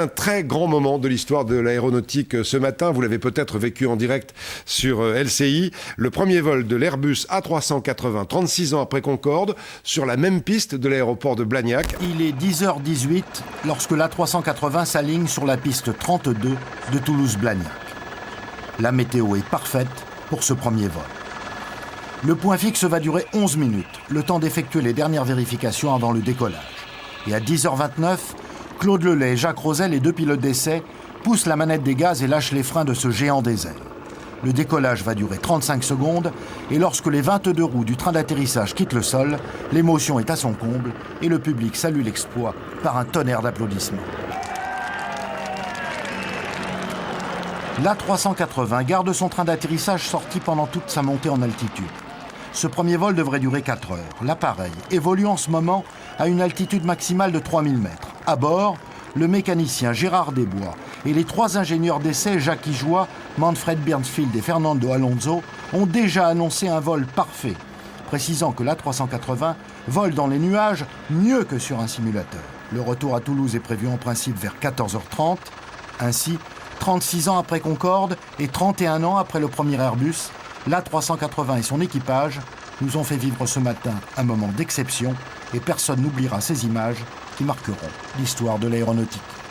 un très grand moment de l'histoire de l'aéronautique ce matin. Vous l'avez peut-être vécu en direct sur LCI. Le premier vol de l'Airbus A380, 36 ans après Concorde, sur la même piste de l'aéroport de Blagnac. Il est 10h18 lorsque l'A380 s'aligne sur la piste 32 de Toulouse-Blagnac. La météo est parfaite pour ce premier vol. Le point fixe va durer 11 minutes, le temps d'effectuer les dernières vérifications avant le décollage. Et à 10h29, Claude Lelay et Jacques Rosel, les deux pilotes d'essai, poussent la manette des gaz et lâchent les freins de ce géant des airs. Le décollage va durer 35 secondes et lorsque les 22 roues du train d'atterrissage quittent le sol, l'émotion est à son comble et le public salue l'exploit par un tonnerre d'applaudissements. L'A380 garde son train d'atterrissage sorti pendant toute sa montée en altitude. Ce premier vol devrait durer 4 heures. L'appareil évolue en ce moment à une altitude maximale de 3000 mètres. À bord, le mécanicien Gérard Desbois et les 3 ingénieurs d'essai Jacques Ijoie, Manfred Bernfield et Fernando Alonso ont déjà annoncé un vol parfait, précisant que l'A380 vole dans les nuages mieux que sur un simulateur. Le retour à Toulouse est prévu en principe vers 14h30. Ainsi, 36 ans après Concorde et 31 ans après le premier Airbus, l'A380 et son équipage nous ont fait vivre ce matin un moment d'exception et personne n'oubliera ces images qui marqueront l'histoire de l'aéronautique.